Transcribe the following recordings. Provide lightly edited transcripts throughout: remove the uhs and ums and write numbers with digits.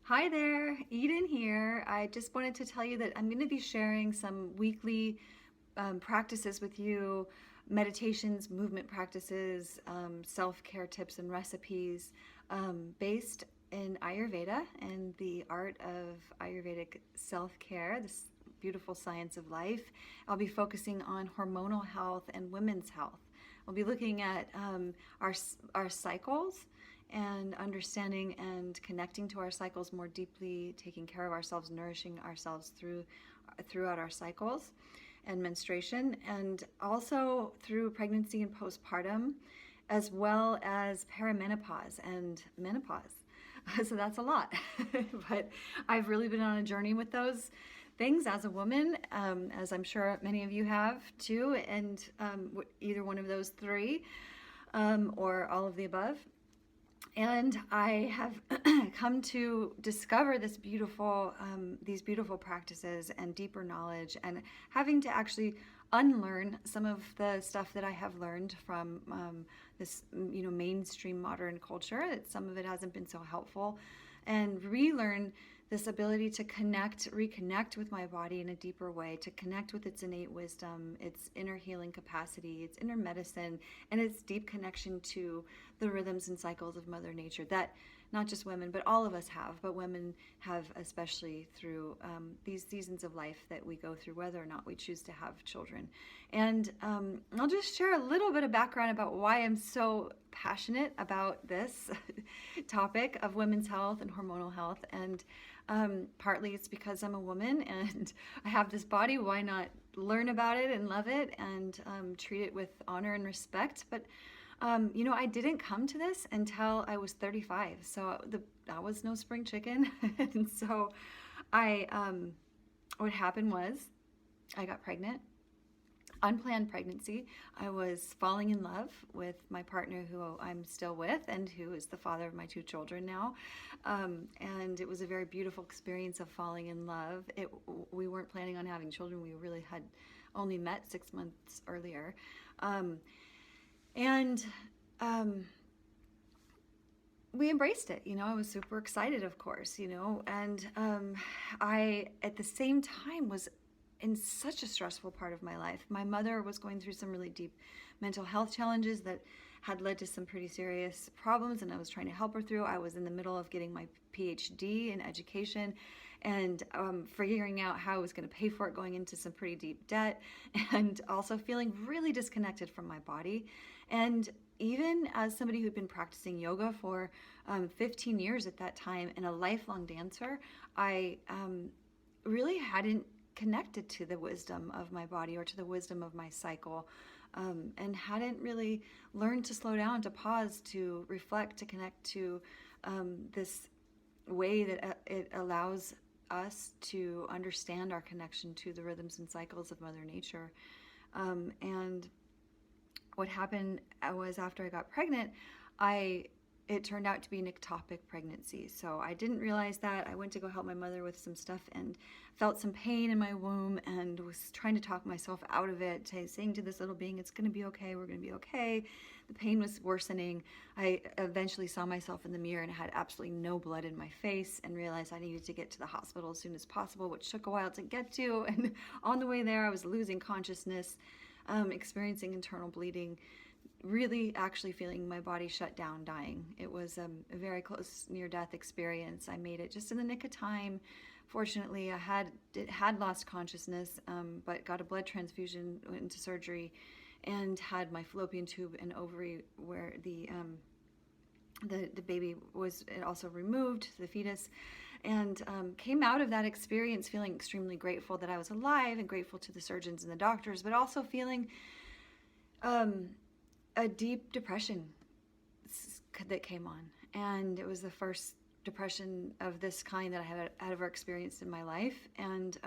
Hi there, Eden here. I just wanted to tell you that I'm going to be sharing some weekly practices with you, meditations, movement practices, self-care tips and recipes based in Ayurveda and the art of Ayurvedic self-care, this beautiful science of life. I'll be focusing on hormonal health and women's health. We'll be looking at our cycles and understanding and connecting to our cycles more deeply, taking care of ourselves, nourishing ourselves throughout our cycles and menstruation, and also through pregnancy and postpartum, as well as perimenopause and menopause. So that's a lot, but I've really been on a journey with those things as a woman, as I'm sure many of you have too, and either one of those three or all of the above. And I have come to discover these beautiful practices and deeper knowledge, and having to actually unlearn some of the stuff that I have learned from this, mainstream modern culture. That some of it hasn't been so helpful, and relearn this ability to reconnect with my body in a deeper way, to connect with its innate wisdom, its inner healing capacity, its inner medicine, and its deep connection to the rhythms and cycles of Mother Nature that not just women, but all of us have, but women have especially through these seasons of life that we go through, whether or not we choose to have children. And I'll just share a little bit of background about why I'm so passionate about this topic of women's health and hormonal health. And partly it's because I'm a woman and I have this body. Why not learn about it and love it and treat it with honor and respect? But I didn't come to this until I was 35. So I was no spring chicken. And so what happened was I got pregnant. Unplanned pregnancy. I was falling in love with my partner, who I'm still with and who is the father of my two children now. And it was a very beautiful experience of falling in love. We weren't planning on having children. We really had only met 6 months earlier. And we embraced it. I was super excited, of course, and I, at the same time, was in such a stressful part of my life. My mother was going through some really deep mental health challenges that had led to some pretty serious problems, and I was trying to help her through. I was in the middle of getting my PhD in education and figuring out how I was going to pay for it, going into some pretty deep debt, and also feeling really disconnected from my body. And even as somebody who'd been practicing yoga for 15 years at that time and a lifelong dancer, I really hadn't connected to the wisdom of my body or to the wisdom of my cycle, and hadn't really learned to slow down, to pause, to reflect, to connect to this way that it allows us to understand our connection to the rhythms and cycles of Mother Nature. And what happened was, after I got pregnant, it turned out to be an ectopic pregnancy. So I didn't realize that. I went to go help my mother with some stuff and felt some pain in my womb and was trying to talk myself out of it, saying to this little being, it's going to be okay, we're going to be okay. The pain was worsening. I eventually saw myself in the mirror and had absolutely no blood in my face and realized I needed to get to the hospital as soon as possible, which took a while to get to. And on the way there, I was losing consciousness, experiencing internal bleeding, really actually feeling my body shut down, dying. It was a very close near-death experience. I made it just in the nick of time. Fortunately, I had lost consciousnness, but got a blood transfusion, went into surgery, and had my fallopian tube and ovary, where the baby was also removed, the fetus, and came out of that experience feeling extremely grateful that I was alive and grateful to the surgeons and the doctors, but also feeling a deep depression that came on. And it was the first depression of this kind that I had ever experienced in my life. And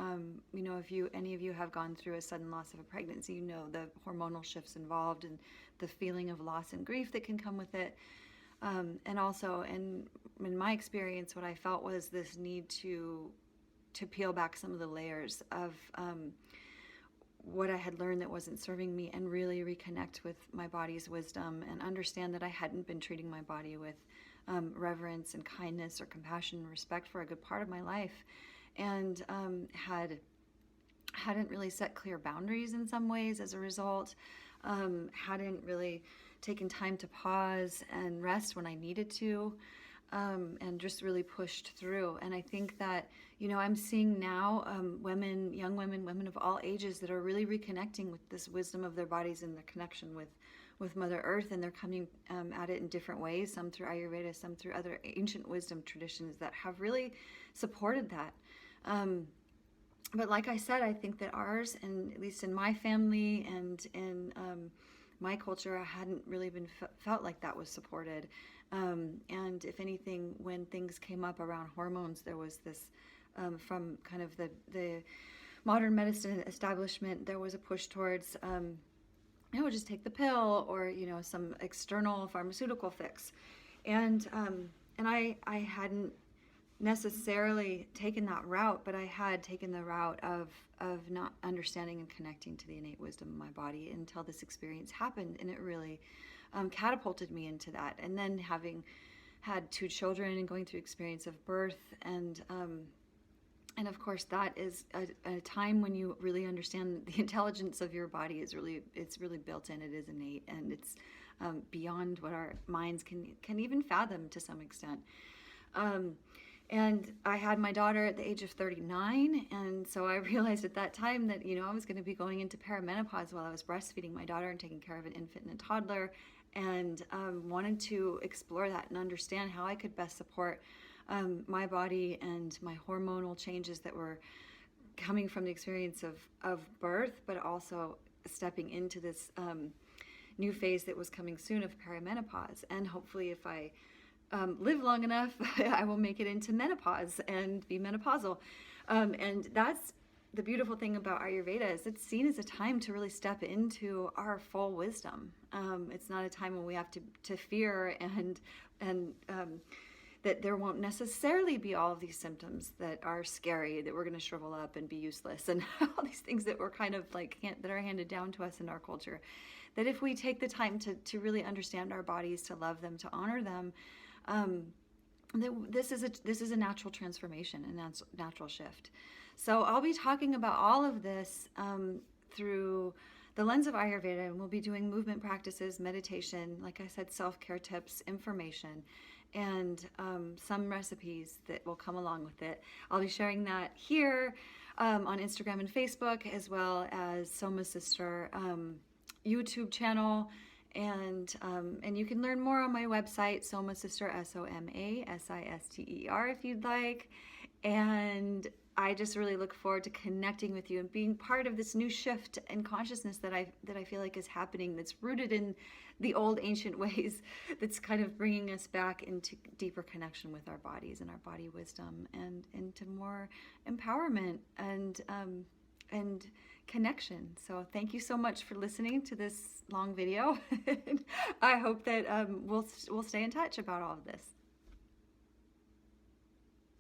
if any of you have gone through a sudden loss of a pregnancy, you know the hormonal shifts involved and the feeling of loss and grief that can come with it. And also, in my experience, what I felt was this need to peel back some of the layers of what I had learned that wasn't serving me, and really reconnect with my body's wisdom and understand that I hadn't been treating my body with reverence and kindness or compassion and respect for a good part of my life, and hadn't really set clear boundaries in some ways as a result. Hadn't really taken time to pause and rest when I needed to, and just really pushed through. And I think that, I'm seeing now women, young women, women of all ages that are really reconnecting with this wisdom of their bodies and their connection with Mother Earth, and they're coming at it in different ways, some through Ayurveda, some through other ancient wisdom traditions that have really supported that. But like I said, I think that ours, and at least in my family and in my culture, I hadn't really been felt like that was supported. And if anything, when things came up around hormones, there was this, from kind of the modern medicine establishment, there was a push towards, just take the pill, or, some external pharmaceutical fix. And I hadn't necessarily taken that route, but I had taken the route of not understanding and connecting to the innate wisdom of my body until this experience happened, and it really catapulted me into that. And then having had 2 children and going through experience of birth, and of course that is a time when you really understand the intelligence of your body it's really built in. It is innate, and it's beyond what our minds can even fathom to some extent. And I had my daughter at the age of 39, and so I realized at that time that, I was going to be going into perimenopause while I was breastfeeding my daughter and taking care of an infant and a toddler, and wanted to explore that and understand how I could best support my body and my hormonal changes that were coming from the experience of birth, but also stepping into this new phase that was coming soon of perimenopause. And hopefully, if I live long enough, I will make it into menopause and be menopausal. And that's the beautiful thing about Ayurveda, is it's seen as a time to really step into our full wisdom. It's not a time when we have to fear and that there won't necessarily be all of these symptoms that are scary, that we're going to shrivel up and be useless, and all these things that we're kind of like that are handed down to us in our culture. That if we take the time to really understand our bodies, to love them, to honor them, this is a natural transformation, a natural shift. So I'll be talking about all of this through the lens of Ayurveda, and we'll be doing movement practices, meditation, like I said, self-care tips, information, and some recipes that will come along with it. I'll be sharing that here on Instagram and Facebook, as well as Soma's Sister YouTube channel. And you can learn more on my website, Soma Sister, SOMASISTER, if you'd like. And I just really look forward to connecting with you and being part of this new shift in consciousness that I feel like is happening, that's rooted in the old ancient ways, that's kind of bringing us back into deeper connection with our bodies and our body wisdom, and into more empowerment and connection. So thank you so much for listening to this long video. I hope that we'll stay in touch about all of this.